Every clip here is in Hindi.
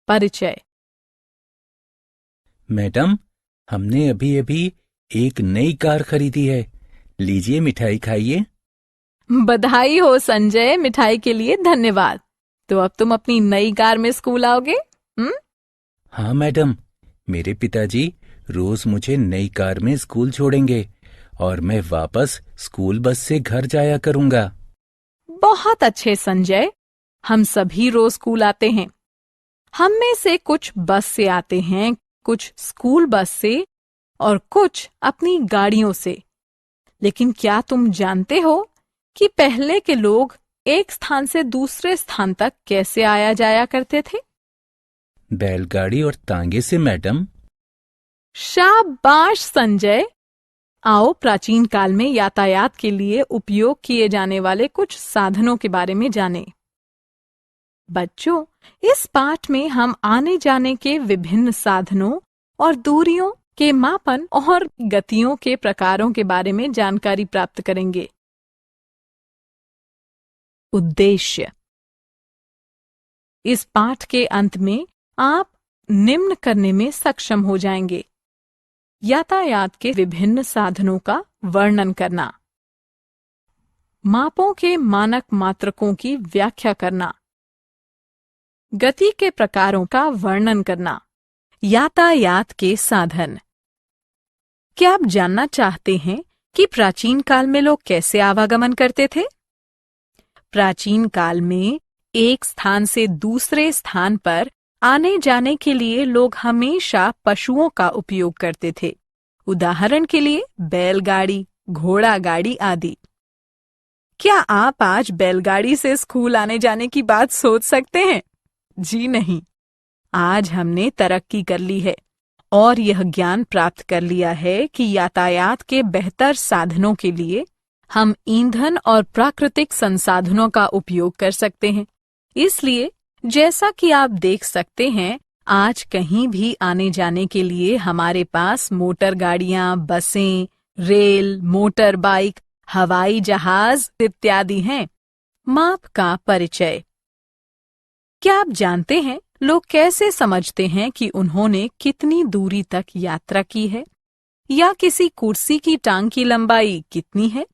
परिचय। मैडम, हमने अभी अभी एक नई कार खरीदी है। लीजिए, मिठाई खाइए। बधाई हो संजय, मिठाई के लिए धन्यवाद। तो अब तुम अपनी नई कार में स्कूल आओगे? हाँ मैडम, मेरे पिताजी रोज मुझे नई कार में स्कूल छोड़ेंगे और मैं वापस स्कूल बस से घर जाया करूंगा। बहुत अच्छे संजय, हम सभी रोज स्कूल आते हैं। हम में से कुछ बस से आते हैं, कुछ स्कूल बस से और कुछ अपनी गाड़ियों से। लेकिन क्या तुम जानते हो कि पहले के लोग एक स्थान से दूसरे स्थान तक कैसे आया जाया करते थे? बैलगाड़ी और तांगे से मैडम। शाबाश संजय। आओ प्राचीन काल में यातायात के लिए उपयोग किए जाने वाले कुछ साधनों के बारे में जानें। बच्चों, इस पाठ में हम आने जाने के विभिन्न साधनों और दूरियों के मापन और गतियों के प्रकारों के बारे में जानकारी प्राप्त करेंगे। उद्देश्य। इस पाठ के अंत में आप निम्न करने में सक्षम हो जाएंगे: यातायात के विभिन्न साधनों का वर्णन करना, मापों के मानक मात्रकों की व्याख्या करना, गति के प्रकारों का वर्णन करना। यातायात के साधन। क्या आप जानना चाहते हैं कि प्राचीन काल में लोग कैसे आवागमन करते थे? प्राचीन काल में एक स्थान से दूसरे स्थान पर आने जाने के लिए लोग हमेशा पशुओं का उपयोग करते थे। उदाहरण के लिए बैलगाड़ी, घोड़ा गाड़ी आदि। क्या आप आज बैलगाड़ी से स्कूल आने जाने की बात सोच सकते हैं? जी नहीं। आज हमने तरक्की कर ली है और यह ज्ञान प्राप्त कर लिया है कि यातायात के बेहतर साधनों के लिए हम ईंधन और प्राकृतिक संसाधनों का उपयोग कर सकते हैं। इसलिए जैसा कि आप देख सकते हैं, आज कहीं भी आने जाने के लिए हमारे पास मोटर गाड़ियां, बसें, रेल, मोटर बाइक, हवाई जहाज इत्यादि हैं। माप का परिचय। क्या आप जानते हैं लोग कैसे समझते हैं कि उन्होंने कितनी दूरी तक यात्रा की है या किसी कुर्सी की टांग की लंबाई कितनी है?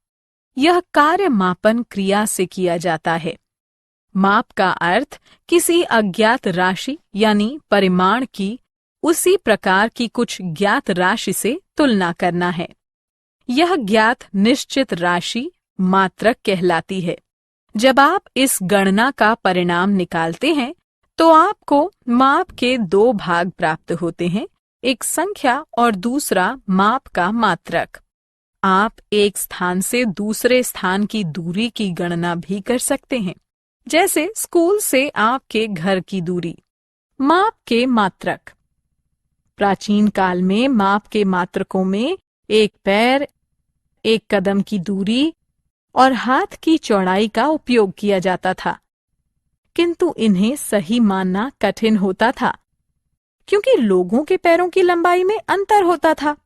यह कार्य मापन क्रिया से किया जाता है। माप का अर्थ किसी अज्ञात राशि यानी परिमाण की उसी प्रकार की कुछ ज्ञात राशि से तुलना करना है। यह ज्ञात निश्चित राशि मात्रक कहलाती है। जब आप इस गणना का परिणाम निकालते हैं तो आपको माप के दो भाग प्राप्त होते हैं, एक संख्या और दूसरा माप का मात्रक। आप एक स्थान से दूसरे स्थान की दूरी की गणना भी कर सकते हैं, जैसे स्कूल से आपके घर की दूरी। माप के मात्रक। प्राचीन काल में माप के मात्रकों में एक पैर, एक कदम की दूरी और हाथ की चौड़ाई का उपयोग किया जाता था, किंतु इन्हें सही मानना कठिन होता था क्योंकि लोगों के पैरों की लंबाई में अंतर होता था।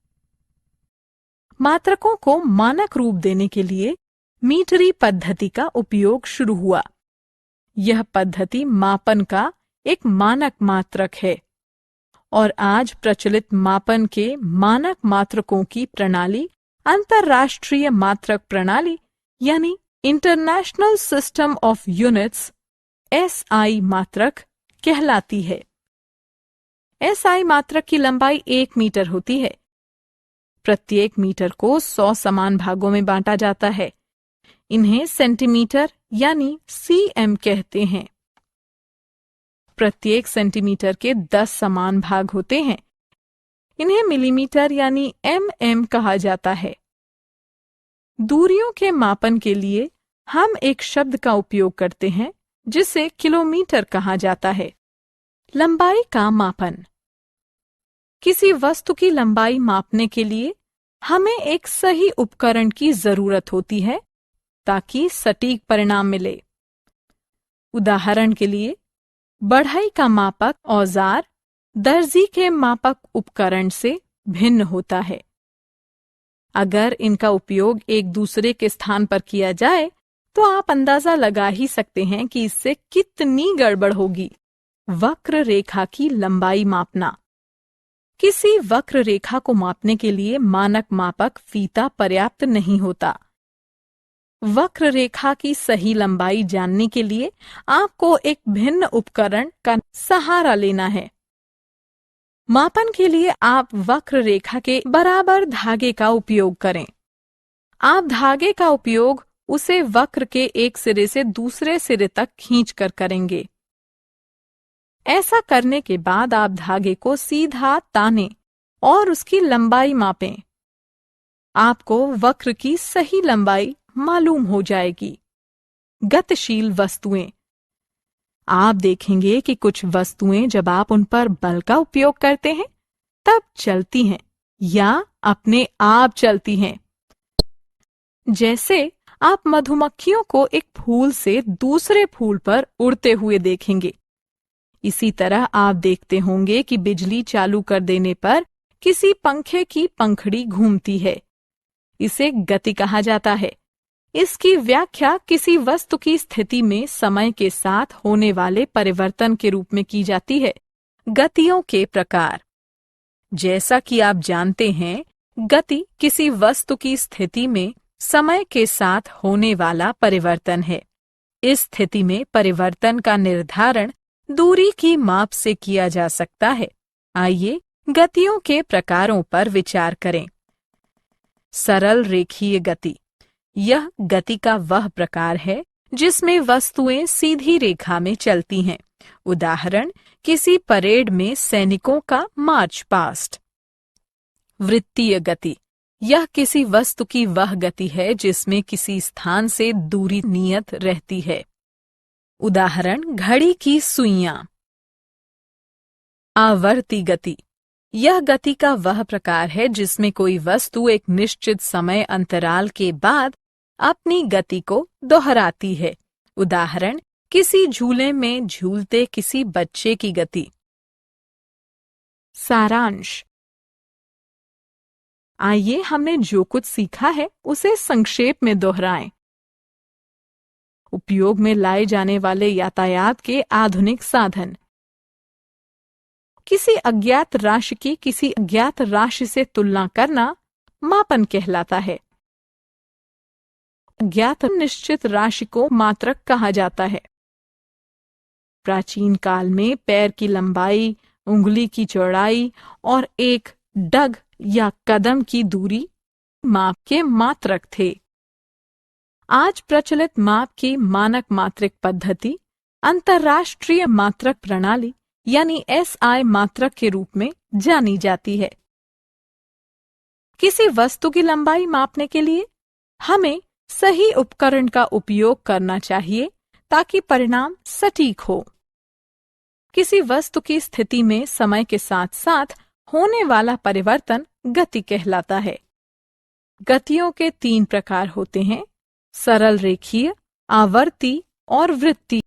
मात्रकों को मानक रूप देने के लिए मीटरी पद्धति का उपयोग शुरू हुआ। यह पद्धति मापन का एक मानक मात्रक है और आज प्रचलित मापन के मानक मात्रकों की प्रणाली अंतर्राष्ट्रीय मात्रक प्रणाली यानी international system of units SI मात्रक कहलाती है। SI मात्रक की लंबाई 1 मीटर होती है। प्रत्येक मीटर को 100 समान भागों में बांटा जाता है। इन्हें सेंटीमीटर यानी cm कहते हैं। प्रत्येक सेंटीमीटर के 10 समान भाग होते हैं। इन्हें मिलीमीटर यानी mm कहा जाता है। दूरियों के मापन के लिए हम एक शब्द का उपयोग करते हैं जिसे किलोमीटर कहा जाता है। लंबाई का मापन। किसी वस्तु की लंबाई मापने के लिए हमें एक सही उपकरण की जरूरत होती है ताकि सटीक परिणाम मिले। उदाहरण के लिए बढ़ई का मापक औजार दर्जी के मापक उपकरण से भिन्न होता है। अगर इनका उपयोग एक दूसरे के स्थान पर किया जाए तो आप अंदाजा लगा ही सकते हैं कि इससे कितनी गड़बड़ होगी। वक्र रेखा की लंबाई मापना। किसी वक्र रेखा को मापने के लिए मानक मापक फीता पर्याप्त नहीं होता। वक्र रेखा की सही लंबाई जानने के लिए आपको एक भिन्न उपकरण का सहारा लेना है। मापन के लिए आप वक्र रेखा के बराबर धागे का उपयोग करें। आप धागे का उपयोग उसे वक्र के एक सिरे से दूसरे सिरे तक खींचकर करेंगे। ऐसा करने के बाद आप धागे को सीधा तानें और उसकी लंबाई मापें। आपको वक्र की सही लंबाई मालूम हो जाएगी। गतिशील वस्तुएं। आप देखेंगे कि कुछ वस्तुएं जब आप उन पर बल का उपयोग करते हैं तब चलती हैं या अपने आप चलती हैं। जैसे आप मधुमक्खियों को एक फूल से दूसरे फूल पर उड़ते हुए देखेंगे। इसी तरह आप देखते होंगे कि बिजली चालू कर देने पर किसी पंखे की पंखड़ी घूमती है। इसे गति कहा जाता है। इसकी व्याख्या किसी वस्तु की स्थिति में समय के साथ होने वाले परिवर्तन के रूप में की जाती है। गतियों के प्रकार। जैसा कि आप जानते हैं, गति किसी वस्तु की स्थिति में समय के साथ होने वाला परिवर्तन है। इस स्थिति में परिवर्तन का निर्धारण दूरी की माप से किया जा सकता है। आइए गतियों के प्रकारों पर विचार करें। सरल रेखीय गति। यह गति का वह प्रकार है जिसमें वस्तुएं सीधी रेखा में चलती हैं। उदाहरण, किसी परेड में सैनिकों का मार्च पास्ट। वृत्तीय गति। यह किसी वस्तु की वह गति है जिसमें किसी स्थान से दूरी नियत रहती है। उदाहरण, घड़ी की सुइयां। आवर्ती गति। यह गति का वह प्रकार है जिसमें कोई वस्तु एक निश्चित समय अंतराल के बाद अपनी गति को दोहराती है। उदाहरण, किसी झूले में झूलते किसी बच्चे की गति। सारांश। आइए हमने जो कुछ सीखा है उसे संक्षेप में दोहराएं। उपयोग में लाए जाने वाले यातायात के आधुनिक साधन। किसी अज्ञात राशि की किसी अज्ञात राशि से तुलना करना मापन कहलाता है। अज्ञात निश्चित राशि को मात्रक कहा जाता है। प्राचीन काल में पैर की लंबाई, उंगली की चौड़ाई और एक डग या कदम की दूरी माप के मात्रक थे। आज प्रचलित माप की मानक मात्रिक पद्धति अंतर्राष्ट्रीय मात्रक प्रणाली यानी SI मात्रक के रूप में जानी जाती है। किसी वस्तु की लंबाई मापने के लिए हमें सही उपकरण का उपयोग करना चाहिए ताकि परिणाम सटीक हो। किसी वस्तु की स्थिति में समय के साथ साथ होने वाला परिवर्तन गति कहलाता है। गतियों के 3 प्रकार होते हैं: सरल रेखीय, आवर्ती और वृत्तीय।